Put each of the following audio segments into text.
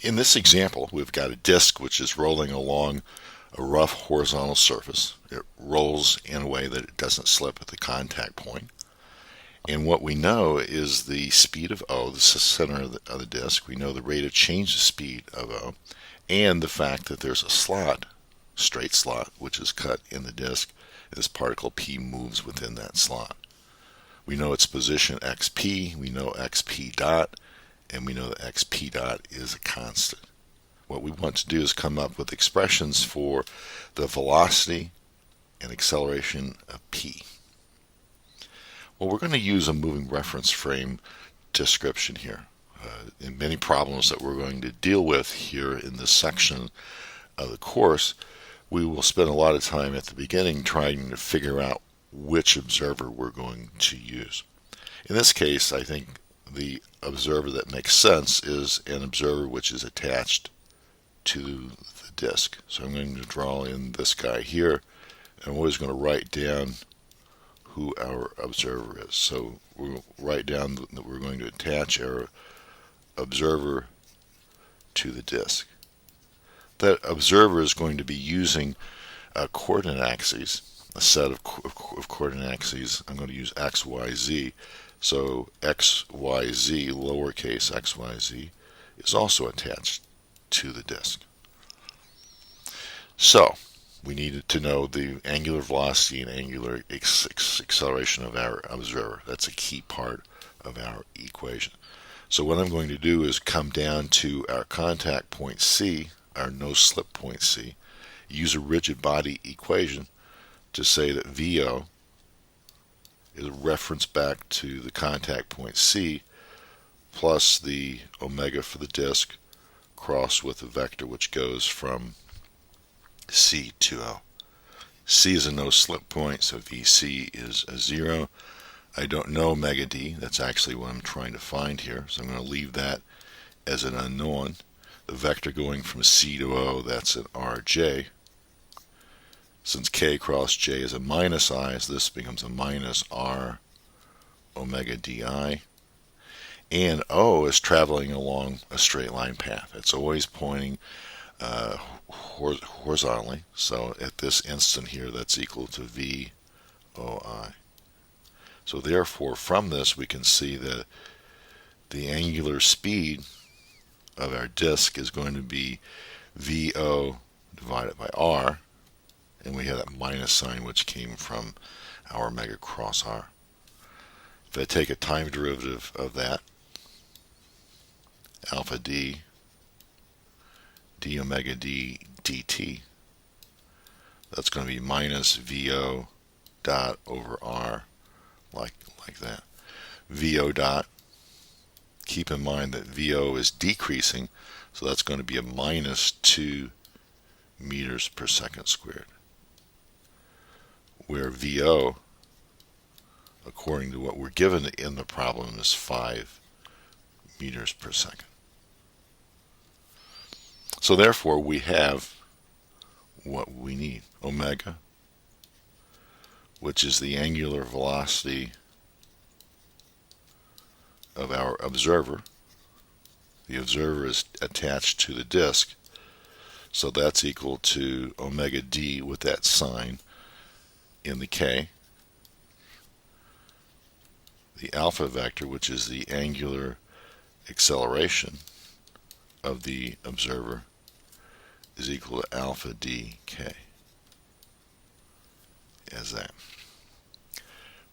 In this example, we've got a disk which is rolling along a rough horizontal surface. It rolls in a way that it doesn't slip at the contact point. And what we know is the speed of O, the center of the disk. We know the rate of change of speed of O, and the fact that there's a slot, straight slot, which is cut in the disk. This particle P moves within that slot. We know its position xp, we know xp dot, and we know that xp dot is a constant. What we want to do is come up with expressions for the velocity and acceleration of P. Well, we're going to use a moving reference frame description here. In many problems that we're going to deal with here in this section of the course, we will spend a lot of time at the beginning trying to figure out which observer we're going to use. In this case, I think the observer that makes sense is an observer which is attached to the disk. So I'm going to draw in this guy here, and I'm always going to write down who our observer is. So we'll write down that we're going to attach our observer to the disk. That observer is going to be using coordinate axes, a set of coordinate axes. I'm going to use x, y, z. So x, y, z, lowercase x, y, z, is also attached to the disk. So we needed to know the angular velocity and angular acceleration of our observer. That's a key part of our equation. So what I'm going to do is come down to our contact point C, our no-slip point C, use a rigid body equation to say that VO is a reference back to the contact point C plus the omega for the disk crossed with a vector which goes from C to O. C is a no-slip point, so VC is a 0. I don't know omega d. That's actually what I'm trying to find here, so I'm going to leave that as an unknown. The vector going from C to O, that's an RJ. Since K cross J is a minus I, so this becomes a minus R omega di. And O is traveling along a straight line path. It's always pointing horizontally. So at this instant here, that's equal to VOI. So therefore, from this, we can see that the angular speed of our disk is going to be VO divided by R, and we have that minus sign which came from our omega cross R. If I take a time derivative of that, alpha d omega d dt, that's going to be minus VO dot over R, like that. VO dot, keep in mind that VO is decreasing, so that's going to be a minus 2 meters per second squared, where VO, according to what we're given in the problem, is 5 meters per second. So therefore, we have what we need. Omega, which is the angular velocity of our observer. The observer is attached to the disk, so that's equal to omega d with that sign in the K. The alpha vector, which is the angular acceleration of the observer, is equal to alpha dk, as that.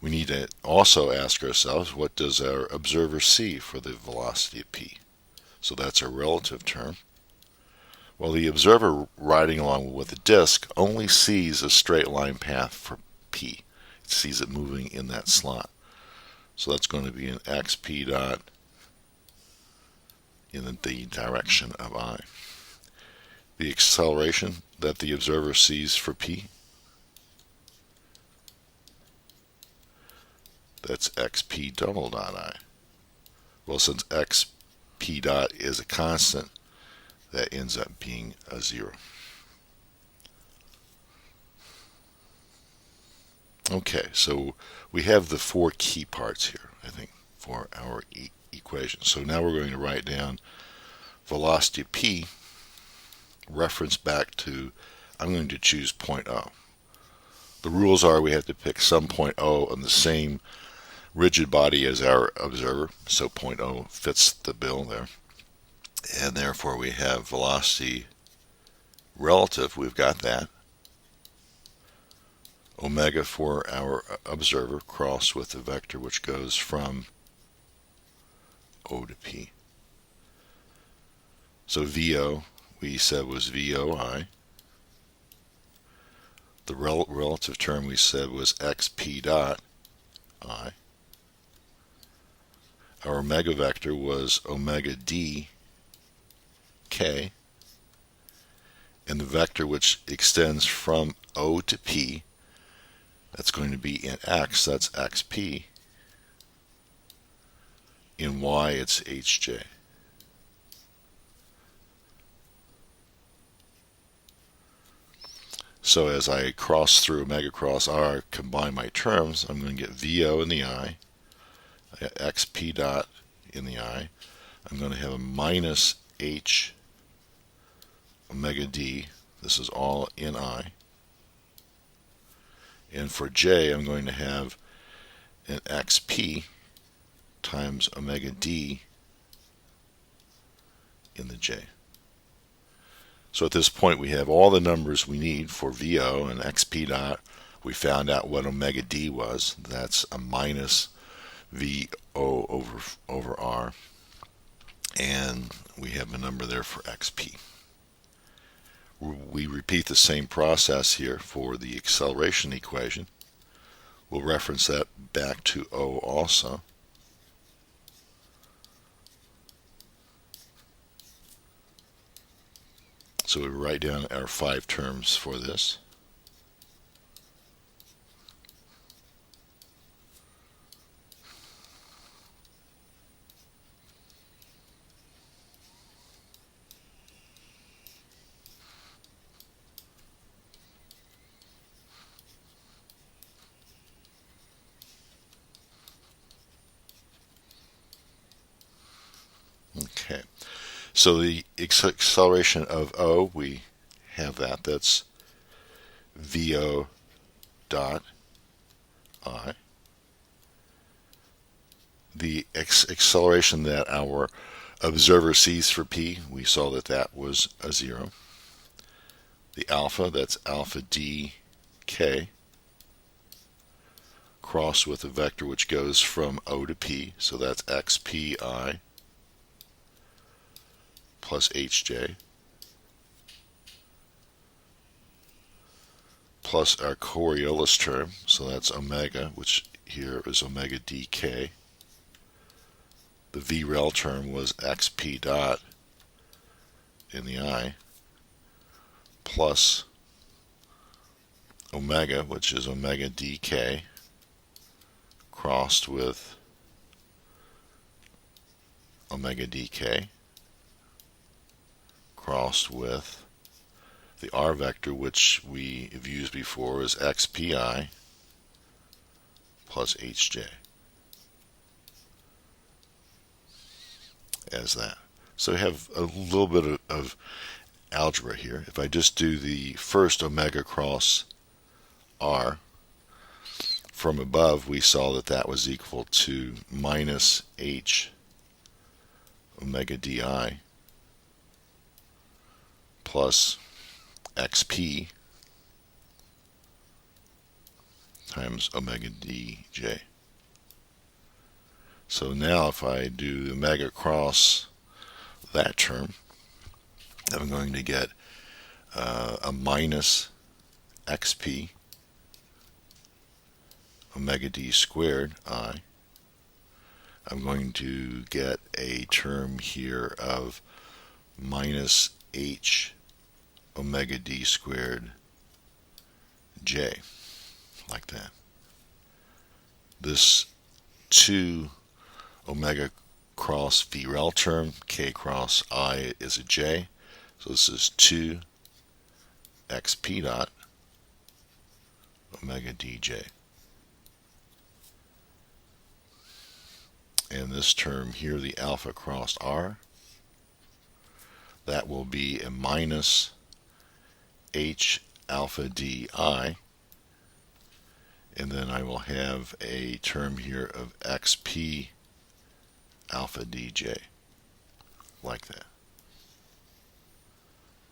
We need to also ask ourselves, what does our observer see for the velocity of P? So that's a relative term. Well, the observer riding along with the disk only sees a straight line path for P. It sees it moving in that slot. So that's going to be an xp dot in the direction of I. The acceleration that the observer sees for P, that's xp double dot I. Well, since xp dot is a constant, that ends up being a 0. Okay, so we have the 4 key parts here, I think, for our equation. So now we're going to write down velocity p reference back to, I'm going to choose point O. The rules are we have to pick some point O on the same rigid body as our observer, so point O fits the bill there. And therefore we have velocity relative, we've got that. Omega for our observer crossed with the vector which goes from O to P. So VO we said was VOI. The relative term we said was XP dot I. Our omega vector was omega d k. And the vector which extends from O to P, that's going to be in X, that's XP. In Y, it's HJ. So as I cross through omega cross R, combine my terms, I'm going to get VO in the I, XP dot in the I. I'm going to have a minus H omega D. This is all in I. And for J, I'm going to have an XP times omega D in the J. So at this point we have all the numbers we need for VO and XP dot. We found out what omega D was. That's a minus VO over R. And we have a number there for XP. We repeat the same process here for the acceleration equation. We'll reference that back to O also. So we write down our 5 terms for this. Okay. So the acceleration of O, we have that. That's VO dot I. The acceleration that our observer sees for P, we saw that that was a 0. The alpha, that's alpha d k, crossed with a vector which goes from O to P, so that's xpi plus hj, plus our Coriolis term, so that's omega, which here is omega dk. The VREL term was xp dot in the I, plus omega, which is omega dk, crossed with omega dk, crossed with the R vector, which we have used before, is xpi plus hj, as that. So we have a little bit of algebra here. If I just do the first omega cross R, from above we saw that that was equal to minus h omega di plus xp times omega dj. So now if I do omega cross that term, I'm going to get a minus xp omega d squared I. I'm going to get a term here of minus h omega d squared j, like that. This 2 omega cross VREL term, k cross I is a j, so this is 2 xp dot omega dj. And this term here, the alpha crossed R, that will be a minus H alpha DI, and then I will have a term here of XP alpha DJ, like that.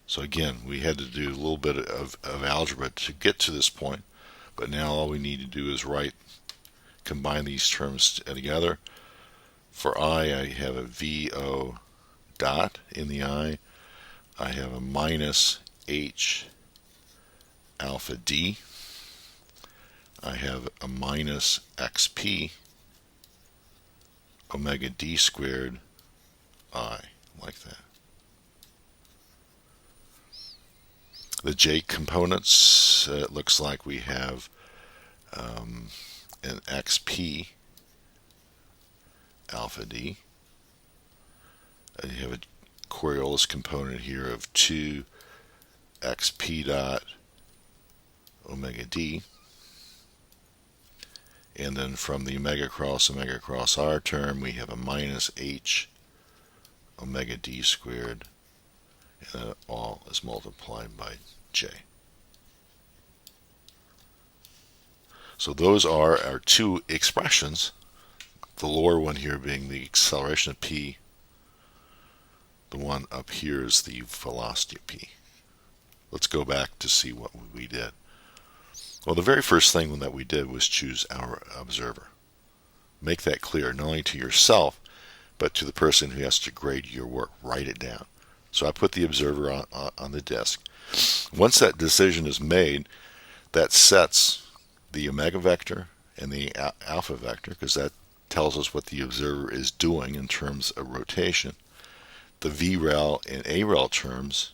So again, we had to do a little bit of algebra to get to this point, but now all we need to do is combine these terms together. For I have a VO dot in the I have a minus H alpha D, I have a minus XP omega D squared I, like that. The J components, it looks like we have an XP alpha D. You have a Coriolis component here of 2 XP dot omega D. And then from the omega cross R term, we have a minus H omega D squared, and that all is multiplied by J. So those are our two expressions, the lower one here being the acceleration of P, the one up here is the velocity of P. Let's go back to see what we did. Well, the very first thing that we did was choose our observer. Make that clear, not only to yourself, but to the person who has to grade your work. Write it down. So I put the observer on the disk. Once that decision is made, that sets the omega vector and the alpha vector, because that tells us what the observer is doing in terms of rotation. The VREL and AREL terms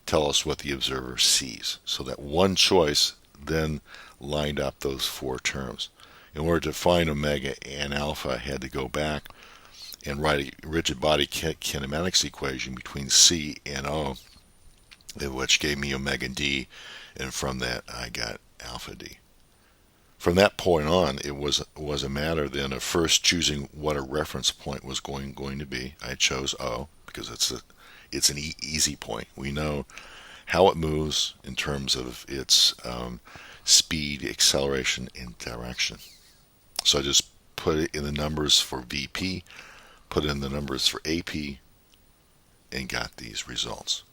tell us what the observer sees. So that one choice then lined up those four terms. In order to find omega and alpha, I had to go back and write a rigid body kinematics equation between C and O, which gave me omega D, and from that I got alpha D. From that point on, it was a matter then of first choosing what a reference point was going to be. I chose O because it's an easy point. We know how it moves in terms of its speed, acceleration, and direction. So I just put it in the numbers for VP, put in the numbers for AP, and got these results.